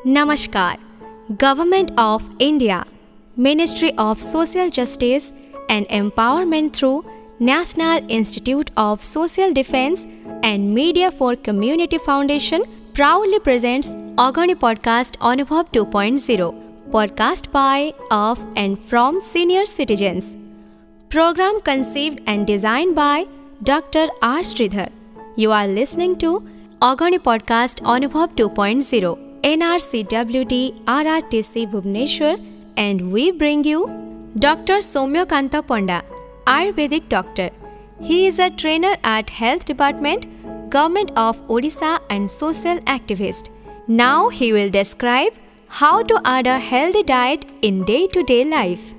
Namaskar. Government of India, Ministry of Social Justice and Empowerment through National Institute of Social Defense and Media for Community Foundation proudly presents Agani Podcast Anubhav 2.0, podcast by, of and from senior citizens. Program conceived and designed by Dr. R. Sridhar. You are listening to Agani Podcast Anubhav 2.0, NRCWD RRTC Bhubaneswar, and we bring you Dr. Soumyakanta Panda, Ayurvedic doctor. He is a trainer at Health Department, Government of Odisha and social activist. Now he will describe how to add a healthy diet in day-to-day life.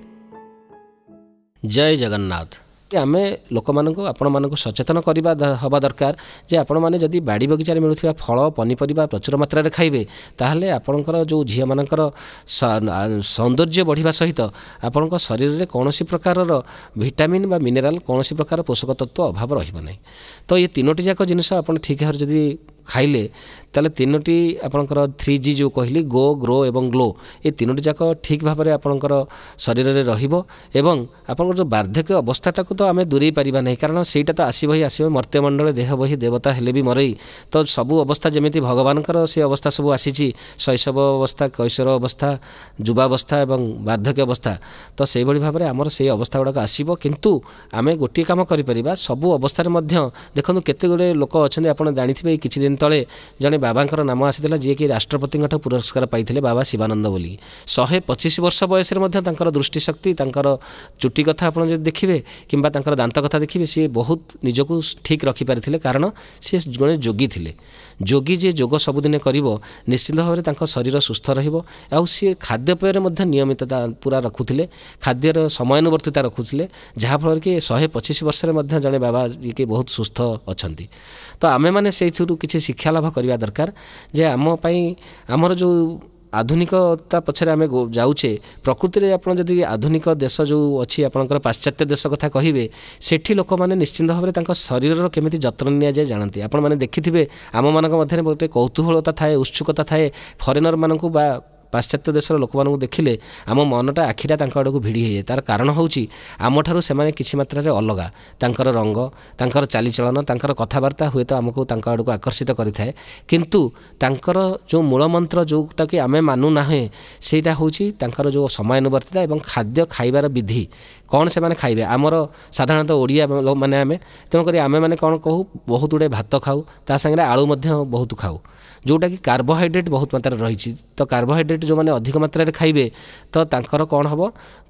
जय जगन्नाथ। आमे लोक मानक आपण मानक सचेतन करबा हवा दरकार जे आपण माने जदि बाड़ी बगीचार मिलुथिबा फल पनीपरिबा प्रचुर मात्रा रे खाइबे ताहले आपणकर जो झिया मानकर सौंदर्य बढ़िबा सहित आपणक शरीर रे कोनोसी प्रकार रो विटामिन बा मिनरल कोनोसी प्रकार पोषक तत्व अभाव रहिबो नै। तो ये तीनोटी जाक जिनिस आपण ठीक भाव जदि खाइले ताले तीनोटी आपणकर 3G जो कहली गो ग्रो एवं ग्लो ये तीनोटी जाक ठीक भाव में आपणकर शरीर रे रहिबो एवं आपणकर जो वार्धक्य अवस्थाटा को तो आमे दूरे पारिबा नै कारण सेटा तो आसीबो ही आसीबो मर्त्यमंडल देह बही देवता हेले भी मरई तो सबु अवस्था जेमिति भगवानकर से अवस्था सब आसीची शैशव अवस्था कैशोर अवस्था युवावस्था एवं वार्धक्य अवस्था तो से भली भाव में आमर से अवस्था गुड़ाक आसीबो किंतु आमे गोटे काम करि परिबा सबु अवस्था रे मध्य देखनु केते गुडे लोक अछन आपण जानिथिबे किछि दिन तले जने बाबांकर नाम आसीथिला जे कि राष्ट्रपति पुरस्कार पाइथिले बाबा शिवानंद बोली 125 वर्ष बयस रे मध्य तांकर दृष्टि शक्ति तांकर चुटी कथा आपण जे देखिबे किंबा तांकर दांत कथा देखिबे से बहुत निजको ठीक रखि पारिथिले कारण से जने जोगी थिले। जोगी जे जोग सबुदिने करिवो निश्चित भाव में तांकर शरीर सुस्थ रहिबो आ से खाद्यपेय रे मध्य नियमितता पूरा रखुथिले खाद्यर समयानुवर्तिता रखुथिले जहा फल कि 125 वर्ष रे मध्य जने बाबा के बहुत सुस्थ अछंती। तो आमे माने सेइथुरु किछि शिक्षा लाभ करबा दरकार जे आम पई हमर जो आधुनिकता पछरे आमे जाउछे प्रकृति रे आपण जदि आधुनिक देश जो अछि आपनकर पाश्चात्य देश कथा कहिबे सेठी लोक माने निश्चित भाव में तांकर शरीर रो केमिति जत्न निया जाय जानती आपण माने देखिथिबे आम मानक मध्य बहुत कौतूहलता थाए उत्सुकता थाए फॉरेनर मानकु बा पाश्चात्य देशर लोक मानक देखिले आम मनटा आखिटा तांका आड़क भिड़ी हो जाए तार कारण होउची आम ठारू सेमाने किछि मात्रा रे अलगा तांकर रंग तांकर चालीचलन तांकर कथबार्ता हुए तो आमको तांका आड़क आकर्षित करिथाए किंतु तांकर जो मूल मंत्र जोटा कि आमे मानु नाहे सेटा होउची तांकर जो समयानुवर्तिता एवं खाद्य खाइबार विधि कौन से माने खाइबे आमर साधारणतः ओडिया माने आमे तेणुक आमे माने कौन कहू बहुत गुड़े भात खाऊ ता संगे आलू मध्य बहुत खाऊ जोटा कि कार्बोहाइड्रेट बहुत मात्रा रही तो कार्बोहाइड्रेट जो मैंने अधिक मात्रा खाइबे तो तांकर कौन हम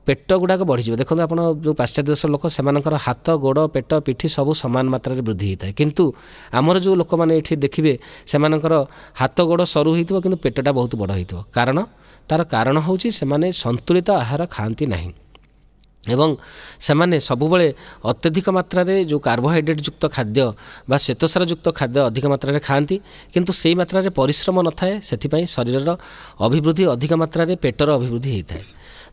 पेट गुड़ाक बढ़ीज देखो आप जो पाश्चात्य देश लोक से हाथ गोड़ पेट पिठी सब सामान मात्रा वृद्धि होता है किंतु आमर जो लोक मैंने ये देखिए से हाथ गोड़ सरू हो कि पेटटा बहुत बड़ हो कारण तार कारण हूँ से संतुलित आहार खाती नहीं एवं सेमाने सबुबले अत्यधिक मात्रा रे जो कार्बोहाइड्रेट युक्त खाद्य बा श्वेतसार युक्त खाद्य अधिक मात्रा रे खाती किंतु सेई मात्रा रे परिश्रम न थाए सेथिपई शरीर अभिवृद्धि अधिक मात्रा रे पेटर अभिवृद्धि होता है।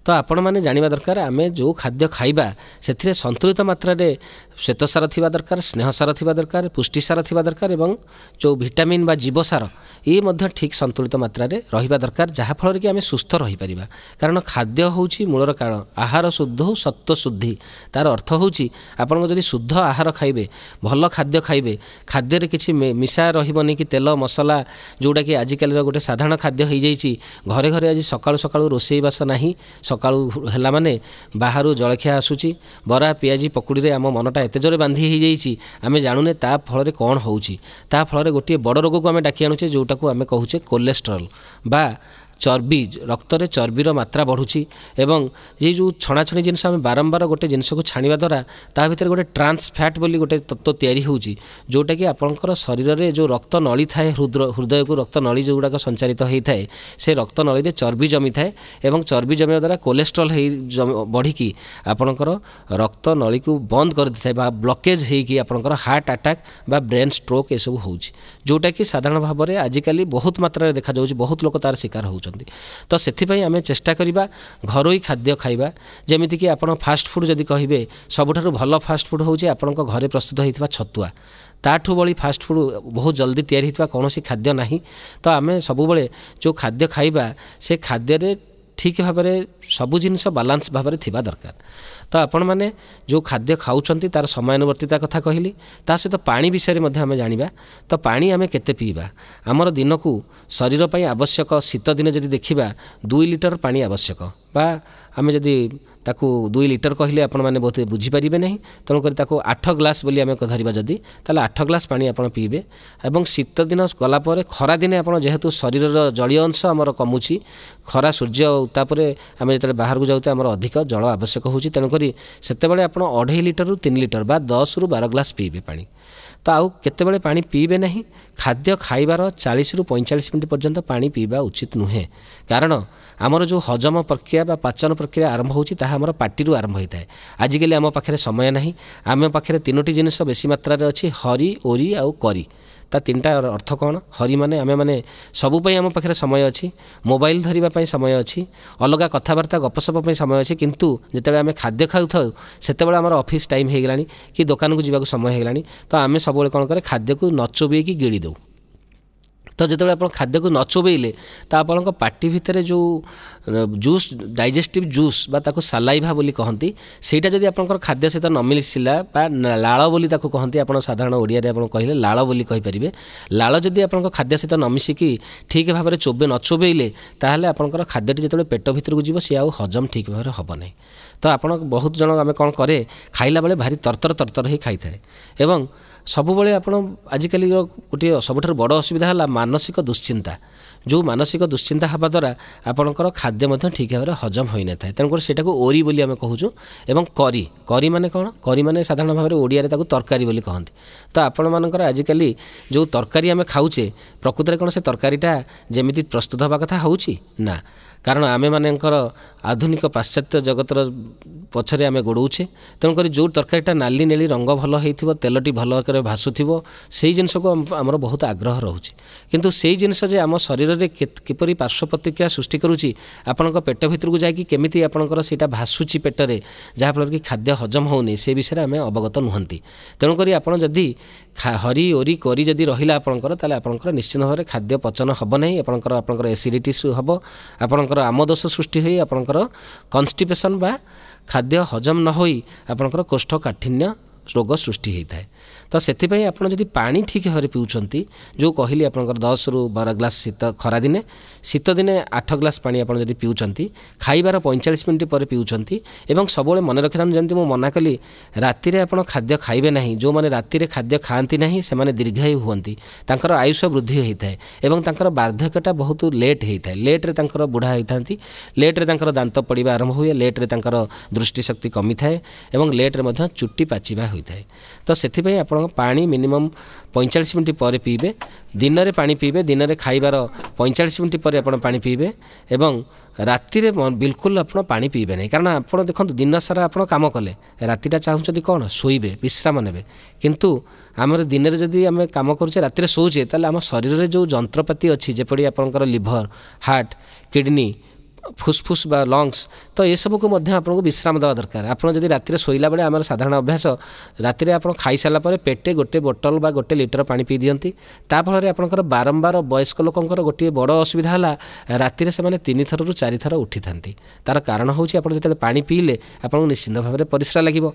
तो आपण माने जानिबा दरकार आमे जो खाद्य खाइबा सेथिरे संतुलित मात्रा रे श्वेतसार थिबा दरकार स्नेहसार थिबा दरकार पुष्टिसार थिबा दरकार एवं जो विटामिन बा जीवसार ये मध्य ठीक संतुलित मात्रा रे रहिबा दरकार जहा फल कि आमे सुस्थ रहि परिबा कारण खाद्य होउची मूलर कारण आहार शुद्ध सत्व शुद्धि तार अर्थ होउची आपण जदि शुद्ध आहार खाइबे भल खाद्य खाइबे खाद्य रे किछि मिसा रहिबनी कि तेल मसला जोडा कि आजिकल गोटे साधारण खाद्य हो जाइछि घरे घरे आज सकाळु सकाळु रोसई बास नाही सकाळु हैला माने बाहरु जलखिया आसुची बरा पियाजी पकुड़ी रे आम मनटा एते जोरे बांधी हो जाइछि आमे जानुने ता फल रे कोन होउची ता फल रे गोटे बड़ रोग को आमे डाकी आनुचे जोटा को आमे कहूचे कोलेस्ट्रॉल बा चर्बी रक्त रे चर्बीर मात्रा बढ़ुची एवं ये जो छणाछणी जिनस आम बारंबार गोटे जिनस को छाणवा द्वारा ता भीतर गोटे ट्रांस फैट बोली गोटे तत्व तैयारी होउची जोटा कि आपनकर शरीर रे जो रक्त नली थाए हृदय को रक्त नली जो गुड़ाक संचारित होता है से रक्त नली रे चर्बी जमी थाए एवं चर्बी जमिया द्वारा कोलेस्ट्रॉल बढ़िकी आपनकर रक्त नली को बंद कर देता है ब्लॉकेज होगी आपनकर हार्ट अटैक बा ब्रेन स्ट्रोक ये सब होउची जोटा कि साधारण भाव में आजिकल बहुत मात्रा देखा जाउची बहुत लोक तार शिकार होउछन। ଖାଉଛନ୍ତି। ତ ସେଥିପାଇଁ ଆମେ ଚେଷ୍ଟା କରିବା ଘରୋଇ ଖାଦ୍ୟ ଖାଇବା। ଯେମିତିକି ଆପଣ ଫାଷ୍ଟ ଫୁଡ଼୍ ଯଦି କହିବେ, ସବୁଠାରୁ ଭଲ ଫାଷ୍ଟ ଫୁଡ଼୍ ହେଉଛି ଆପଣଙ୍କ ଘରେ ପ୍ରସ୍ତୁତ ହୋଇଥିବା ଛତୁଆ। ତାଠୁ ଭଳି ଫାଷ୍ଟ ଫୁଡ଼୍ ବହୁତ ଜଲ୍ଦି ତିଆରି ହୋଇଥିବା କୌଣସି ଖାଦ୍ୟ ନାହିଁ। ତ ଆମେ ସବୁବେଳେ ଯେଉଁ ଖାଦ୍ୟ ଖାଇବା ସେ ଖାଦ୍ୟରେ ଠିକ୍ ଭାବରେ ସବୁ ଜିନିଷ ବାଲାନ୍ସ ଭାବରେ ଥିବା ଦରକାର। ତ ଆପଣମାନେ ଯେଉଁ ଖାଦ୍ୟ ଖାଉଛନ୍ତି ତା'ର ସମୟାନୁବର୍ତ୍ତିତା କଥା କହିଲି, ତା ସହିତ ପାଣି ବିଷୟରେ ମଧ୍ୟ ଆମେ ଜାଣିବା। ତ ପାଣି ଆମେ କେତେ ପିଇବା? ଆମର ଦିନକୁ ଶରୀର ପାଇଁ ଆବଶ୍ୟକ, ଶୀତ ଦିନେ ଯଦି ଦେଖିବା 2 ଲିଟର ପାଣି ଆବଶ୍ୟକ, ବା ଆମେ ଯଦି ତାକୁ 2 ଲିଟର କହିଲେ ଆପଣମାନେ ବହୁତ ବୁଝିପାରିବେ ନାହିଁ, ତେଣୁକରି ତାକୁ 8 ଗ୍ଲାସ୍ ବୋଲି ଆମେ ଧରିବା ଯଦି, ତାହେଲେ 8 ଗ୍ଲାସ୍ ପାଣି ଆପଣ ପିଇବେ। ଏବଂ ଶୀତ ଦିନ ଗଲା ପରେ ଖରାଦିନେ ଆପଣ ଯେହେତୁ ଶରୀରର ଜଳୀୟ ଅଂଶ ଆମର କମୁଛି, ଖରା ସୂର୍ଯ୍ୟ ଉତ୍ତାପରେ ଆମେ ଯେତେବେଳେ ବାହାରକୁ ଯାଉଛେ ଆମର ଅଧିକ ଜଳ ଆବଶ୍ୟକ ହେଉଛି, ତେଣୁକରି ସେତେବେଳେ ଆପଣ 2.5 ଲିଟରରୁ 3 ଲିଟର ବା 10ରୁ 12 ଗ୍ଲାସ୍ ପିଇବେ ପାଣି। ତ ଆଉ କେତେବେଳେ ପାଣି ପିଇବେ ନାହିଁ? ଖାଦ୍ୟ ଖାଇବାର 40ରୁ 45 ମିନିଟ୍ ପର୍ଯ୍ୟନ୍ତ ପାଣି ପିଇବା ଉଚିତ ନୁହେଁ। କାରଣ ଆମର ଯେଉଁ ହଜମ ପ୍ରକ୍ରିୟା ବା ପାଚନ ପ୍ରକ୍ରିୟା ଆରମ୍ଭ ହେଉଛି ତାହା ଆମର ପାଟିରୁ ଆରମ୍ଭ ହୋଇଥାଏ। ଆଜିକାଲି ଆମ ପାଖରେ ସମୟ ନାହିଁ। ଆମ ପାଖରେ 3ଟି ଜିନିଷ ବେଶୀ ମାତ୍ରାରେ ଅଛି, ହରି, ଓରି ଆଉ କରି। ତା 3ଟା ଅର୍ଥ କ'ଣ? ହରି ମାନେ ଆମେମାନେ ସବୁ ପାଇଁ ଆମ ପାଖରେ ସମୟ ଅଛି, ମୋବାଇଲ ଧରିବା ପାଇଁ ସମୟ ଅଛି, ଅଲଗା କଥାବାର୍ତ୍ତା ଗପସପ ପାଇଁ ସମୟ ଅଛି, କିନ୍ତୁ ଯେତେବେଳେ ଆମେ ଖାଦ୍ୟ ଖାଉଥାଉ ସେତେବେଳେ ଆମର ଅଫିସ୍ ଟାଇମ୍ ହୋଇଗଲାଣି କି ଦୋକାନକୁ ଯିବାକୁ ସମୟ ହୋଇଗଲାଣି। ତ ଆମେ ସବୁବେଳେ କ'ଣ କରେ, ଖାଦ୍ୟକୁ ନ ଚୋବେଇକି ଗିଳି ଦେଉ। ତ ଯେତେବେଳେ ଆପଣ ଖାଦ୍ୟକୁ ନ ଚୋବେଇଲେ ତ ଆପଣଙ୍କ ପାଟି ଭିତରେ ଯେଉଁ ଜୁସ୍, ଡାଇଜେଷ୍ଟିଭ୍ ଜୁସ୍ ବା ତାକୁ ସାଲାଇଭା ବୋଲି କହନ୍ତି, ସେଇଟା ଯଦି ଆପଣଙ୍କର ଖାଦ୍ୟ ସହିତ ନ ମିଶିଲା ବା ଲାଳ ବୋଲି ତାକୁ କହନ୍ତି, ଆପଣ ସାଧାରଣ ଓଡ଼ିଆରେ ଆପଣ କହିଲେ ଲାଳ ବୋଲି କହିପାରିବେ। ଲାଳ ଯଦି ଆପଣଙ୍କ ଖାଦ୍ୟ ସହିତ ନ ମିଶିକି ଠିକ୍ ଭାବରେ ନ ଚୋବେଇଲେ ତାହେଲେ ଆପଣଙ୍କର ଖାଦ୍ୟଟି ଯେତେବେଳେ ପେଟ ଭିତରକୁ ଯିବ ସିଏ ଆଉ ହଜମ ଠିକ୍ ଭାବରେ ହେବ ନାହିଁ। ତ ଆପଣ ବହୁତ ଜଣ ଆମେ କ'ଣ କରେ, ଖାଇଲା ବେଳେ ଭାରି ତରତର ହେଇ ଖାଇଥାଏ। ଏବଂ ସବୁବେଳେ ଆପଣ ଆଜିକାଲିର ଗୋଟିଏ ସବୁଠାରୁ ବଡ଼ ଅସୁବିଧା ହେଲା ମାନସିକ ଦୁଶ୍ଚିନ୍ତା। ଯେଉଁ ମାନସିକ ଦୁଶ୍ଚିନ୍ତା ହେବା ଦ୍ୱାରା ଆପଣଙ୍କର ଖାଦ୍ୟ ମଧ୍ୟ ଠିକ୍ ଭାବରେ ହଜମ ହୋଇନଥାଏ। ତେଣୁକରି ସେଇଟାକୁ ଓରି ବୋଲି ଆମେ କହୁଛୁ। ଏବଂ କରି ମାନେ କ'ଣ? କରି ମାନେ ସାଧାରଣ ଭାବରେ ଓଡ଼ିଆରେ ତାକୁ ତରକାରୀ ବୋଲି କହନ୍ତି। ତ ଆପଣମାନଙ୍କର ଆଜିକାଲି ଯେଉଁ ତରକାରୀ ଆମେ ଖାଉଛେ, ପ୍ରକୃତରେ କ'ଣ ସେ ତରକାରୀଟା ଯେମିତି ପ୍ରସ୍ତୁତ ହେବା କଥା ହେଉଛି ନା? କାରଣ ଆମେମାନଙ୍କର ଆଧୁନିକ ପାଶ୍ଚାତ୍ୟ ଜଗତର ପଛରେ ଆମେ ଗୋଡ଼ଉଛେ। ତେଣୁକରି ଯେଉଁ ତରକାରୀଟା ନାଲି ନେଳି ରଙ୍ଗ ଭଲ ହେଇଥିବ, ତେଲଟି ଭଲ ଭାବରେ ଭାସୁଥିବ, ସେଇ ଜିନିଷକୁ ଆମର ବହୁତ ଆଗ୍ରହ ରହୁଛି। କିନ୍ତୁ ସେଇ ଜିନିଷ ଯେ ଆମ ଶରୀରରେ କିପରି ପାର୍ଶ୍ୱ ପ୍ରତିକ୍ରିୟା ସୃଷ୍ଟି କରୁଛି, ଆପଣଙ୍କ ପେଟ ଭିତରକୁ ଯାଇକି କେମିତି ଆପଣଙ୍କର ସେଇଟା ଭାସୁଛି ପେଟରେ, ଯାହାଫଳରେ କି ଖାଦ୍ୟ ହଜମ ହେଉନି, ସେ ବିଷୟରେ ଆମେ ଅବଗତ ନୁହନ୍ତି। ତେଣୁକରି ଆପଣ ଯଦି ହରି, ଓରି, କରି ଯଦି ରହିଲା ଆପଣଙ୍କର, ତାହେଲେ ଆପଣଙ୍କର ନିଶ୍ଚିତ ଭାବରେ ଖାଦ୍ୟ ପଚନ ହେବ ନାହିଁ। ଆପଣଙ୍କର ଏସିଡ଼ିଟି ହେବ, ଆପଣଙ୍କର ଆମଦୋଷ ସୃଷ୍ଟି ହୋଇ ଆପଣଙ୍କର କନଷ୍ଟିପେସନ୍ ବା ଖାଦ୍ୟ ହଜମ ନ ହୋଇ ଆପଣଙ୍କର କୋଷ୍ଠକାଠିନ୍ୟ ରୋଗ ସୃଷ୍ଟି ହୋଇଥାଏ। ତ ସେଥିପାଇଁ ଆପଣ ଯଦି ପାଣି ଠିକ୍ ଭାବରେ ପିଉଛନ୍ତି, ଯେଉଁ କହିଲି ଆପଣଙ୍କର 10ରୁ 12 ଗ୍ଲାସ୍ ଖରାଦିନେ, ଶୀତଦିନେ 8 ଗ୍ଲାସ୍ ପାଣି ଆପଣ ଯଦି ପିଉଛନ୍ତି, ଖାଇବାର 45 ମିନିଟ୍ ପରେ ପିଉଛନ୍ତି। ଏବଂ ସବୁବେଳେ ମନେ ରଖିଥାନ୍ତୁ, ଯେମିତି ମୁଁ ମନା କଲି, ରାତିରେ ଆପଣ ଖାଦ୍ୟ ଖାଇବେ ନାହିଁ। ଯେଉଁମାନେ ରାତିରେ ଖାଦ୍ୟ ଖାଆନ୍ତି ନାହିଁ ସେମାନେ ଦୀର୍ଘାୟୁ ହୁଅନ୍ତି, ତାଙ୍କର ଆୟୁଷ ବୃଦ୍ଧି ହୋଇଥାଏ ଏବଂ ତାଙ୍କର ବାର୍ଦ୍ଧକ୍ୟଟା ବହୁତ ଲେଟ୍ ହୋଇଥାଏ। ଲେଟ୍ରେ ତାଙ୍କର ବୁଢ଼ା ହୋଇଥାନ୍ତି, ଲେଟ୍ରେ ତାଙ୍କର ଦାନ୍ତ ପଡ଼ିବା ଆରମ୍ଭ ହୁଏ, ଲେଟ୍ରେ ତାଙ୍କର ଦୃଷ୍ଟିଶକ୍ତି କମିଥାଏ ଏବଂ ଲେଟ୍ରେ ମଧ୍ୟ ଚୁଟି ପାଚିବା ହୋଇଥାଏ। ତ ସେଥିପାଇଁ ଆପଣ ପାଣି ମିନିମମ୍ 45 ମିନିଟ୍ ପରେ ପିଇବେ। ଦିନରେ ପାଣି ପିଇବେ, ଦିନରେ ଖାଇବାର 45 ମିନିଟ୍ ପରେ ଆପଣ ପାଣି ପିଇବେ। ଏବଂ ରାତିରେ ବିଲକୁଲ ଆପଣ ପାଣି ପିଇବେ ନାହିଁ। କାରଣ ଆପଣ ଦେଖନ୍ତୁ, ଦିନ ସାରା ଆପଣ କାମ କଲେ, ରାତିଟା ଚାହୁଁଛନ୍ତି କ'ଣ? ଶୋଇବେ, ବିଶ୍ରାମ ନେବେ। କିନ୍ତୁ ଆମର ଦିନରେ ଯଦି ଆମେ କାମ କରୁଛେ, ରାତିରେ ଶୋଉଛେ, ତାହେଲେ ଆମ ଶରୀରରେ ଯେଉଁ ଯନ୍ତ୍ରପାତି ଅଛି, ଯେପରି ଆପଣଙ୍କର ଲିଭର, ହାର୍ଟ, କିଡ଼ନୀ, ଫୁସଫୁସ୍ ବା ଲଙ୍ଗସ୍, ତ ଏସବୁକୁ ମଧ୍ୟ ଆପଣଙ୍କୁ ବିଶ୍ରାମ ଦେବା ଦରକାର। ଆପଣ ଯଦି ରାତିରେ ଶୋଇଲା ବେଳେ, ଆମର ସାଧାରଣ ଅଭ୍ୟାସ, ରାତିରେ ଆପଣ ଖାଇସାରିଲା ପରେ ପେଟେ ଗୋଟେ ବୋଟଲ ବା 1 ଲିଟର ପାଣି ପିଇ ଦିଅନ୍ତି। ତା ଫଳରେ ଆପଣଙ୍କର ବାରମ୍ବାର, ବୟସ୍କ ଲୋକଙ୍କର ଗୋଟିଏ ବଡ଼ ଅସୁବିଧା ହେଲା, ରାତିରେ ସେମାନେ 3 ଥରରୁ 4 ଥର ଉଠିଥାନ୍ତି। ତା'ର କାରଣ ହେଉଛି, ଆପଣ ଯେତେବେଳେ ପାଣି ପିଇଲେ ଆପଣଙ୍କୁ ନିଶ୍ଚିନ୍ତ ଭାବରେ ପରିସ୍ରା ଲାଗିବ।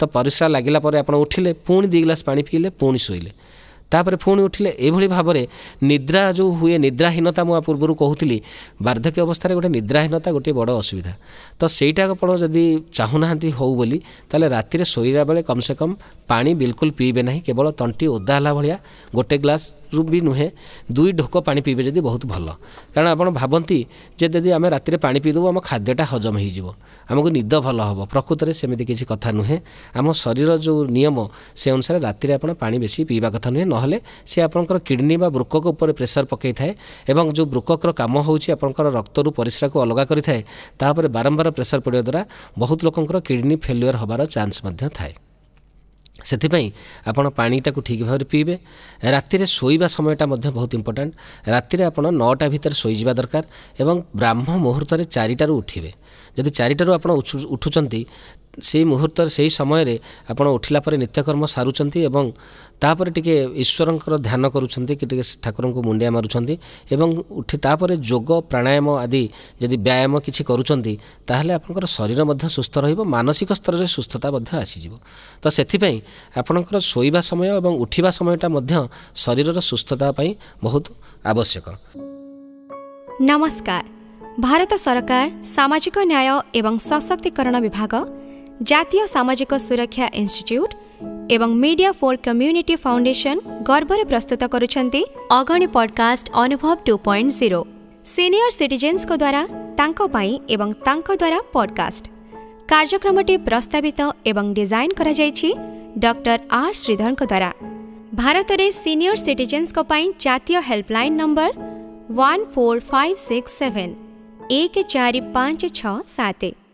ତ ପରିସ୍ରା ଲାଗିଲା ପରେ ଆପଣ ଉଠିଲେ, ପୁଣି 2 ଗ୍ଲାସ୍ ପାଣି ପିଇଲେ, ପୁଣି ଶୋଇଲେ, ତାପରେ ପୁଣି ଉଠିଲେ। ଏଭଳି ଭାବରେ ନିଦ୍ରା ଯେଉଁ ହୁଏ, ନିଦ୍ରାହୀନତା ମୁଁ ପୂର୍ବରୁ କହୁଥିଲି, ବାର୍ଦ୍ଧକ୍ୟ ଅବସ୍ଥାରେ ଗୋଟେ ନିଦ୍ରାହୀନତା ଗୋଟିଏ ବଡ଼ ଅସୁବିଧା। ତ ସେଇଟା ଆପଣ ଯଦି ଚାହୁଁନାହାନ୍ତି ହେଉ ବୋଲି, ତାହେଲେ ରାତିରେ ଶୋଇଲା ବେଳେ କମ୍ ସେ କମ୍ ପାଣି ବିଲକୁଲ ପିଇବେ ନାହିଁ। କେବଳ ତଣ୍ଟି ଓଦା ହେଲା ଭଳିଆ 1 ଗ୍ଲାସ୍ରୁ ବି ନୁହେଁ, 2 ଢୋକ ପାଣି ପିଇବେ ଯଦି ବହୁତ ଭଲ। କାରଣ ଆପଣ ଭାବନ୍ତି ଯେ ଯଦି ଆମେ ରାତିରେ ପାଣି ପିଇଦେବୁ ଆମ ଖାଦ୍ୟଟା ହଜମ ହୋଇଯିବ, ଆମକୁ ନିଦ ଭଲ ହେବ। ପ୍ରକୃତରେ ସେମିତି କିଛି କଥା ନୁହେଁ। ଆମ ଶରୀର ଯେଉଁ ନିୟମ, ସେ ଅନୁସାରେ ରାତିରେ ଆପଣ ପାଣି ବେଶୀ ପିଇବା କଥା ନୁହେଁ। ନହେଲେ ସେ ଆପଣଙ୍କର କିଡ଼ନୀ ବା ବୃକକ ଉପରେ ପ୍ରେସର ପକାଇଥାଏ ଏବଂ ଯେଉଁ ବୃକକର କାମ ହେଉଛି ଆପଣଙ୍କର ରକ୍ତରୁ ପରିସ୍ରାକୁ ଅଲଗା କରିଥାଏ, ତାପରେ ବାରମ୍ବାର ପ୍ରେସର ପଡ଼ିବା ଦ୍ୱାରା ବହୁତ ଲୋକଙ୍କର କିଡ଼ନୀ ଫେଲୁଅର୍ ହେବାର ଚାନ୍ସ ମଧ୍ୟ ଥାଏ। ସେଥିପାଇଁ ଆପଣ ପାଣିଟାକୁ ଠିକ୍ ଭାବରେ ପିଇବେ। ରାତିରେ ଶୋଇବା ସମୟଟା ମଧ୍ୟ ବହୁତ ଇମ୍ପୋର୍ଟାଣ୍ଟ। ରାତିରେ ଆପଣ 9ଟା ଭିତରେ ଶୋଇଯିବା ଦରକାର ଏବଂ ବ୍ରାହ୍ମ ମୁହୂର୍ତ୍ତରେ 4ଟାରୁ ଉଠିବେ। ଯଦି 4ଟାରୁ ଆପଣ ଉଠୁଛନ୍ତି ସେହି ମୁହୂର୍ତ୍ତରେ ସେହି ସମୟରେ ଆପଣ ଉଠିଲା ପରେ ନିତ୍ୟକର୍ମ ସାରୁଛନ୍ତି ଏବଂ ତାପରେ ଟିକେ ଈଶ୍ୱରଙ୍କର ଧ୍ୟାନ କରୁଛନ୍ତି କି ଟିକେ ଠାକୁରଙ୍କୁ ମୁଣ୍ଡିଆ ମାରୁଛନ୍ତି ଏବଂ ଉଠି ତାପରେ ଯୋଗ ପ୍ରାଣାୟାମ ଆଦି ଯଦି ବ୍ୟାୟାମ କିଛି କରୁଛନ୍ତି ତାହେଲେ ଆପଣଙ୍କର ଶରୀର ମଧ୍ୟ ସୁସ୍ଥ ରହିବ, ମାନସିକ ସ୍ତରରେ ସୁସ୍ଥତା ମଧ୍ୟ ଆସିଯିବ। ତ ସେଥିପାଇଁ ଆପଣଙ୍କର ଶୋଇବା ସମୟ ଏବଂ ଉଠିବା ସମୟଟା ମଧ୍ୟ ଶରୀରର ସୁସ୍ଥତା ପାଇଁ ବହୁତ ଆବଶ୍ୟକ। ନମସ୍କାର। ଭାରତ ସରକାର ସାମାଜିକ ନ୍ୟାୟ ଏବଂ ସଶକ୍ତିକରଣ ବିଭାଗ, ଜାତୀୟ ସାମାଜିକ ସୁରକ୍ଷା ଇନଷ୍ଟିଚ୍ୟୁଟ୍ ଏବଂ ମିडिया फॉर कम्युनिटी फाउंडेशन गर्वरे प्रस्तुत करुछंती अगणी पॉडकास्ट अनुभव 2.0 सीनियर सिटीजन्स को द्वारा तांको पाई एवं तांको द्वारा पॉडकास्ट कार्यक्रमटी प्रस्तावित एवं डिजाइन करा जायछि डॉक्टर आर श्रीधर को द्वारा। भारत रे सीनियर सिटीजन्स को पाई जातीय हेल्पलाइन नंबर 14567 1456 7।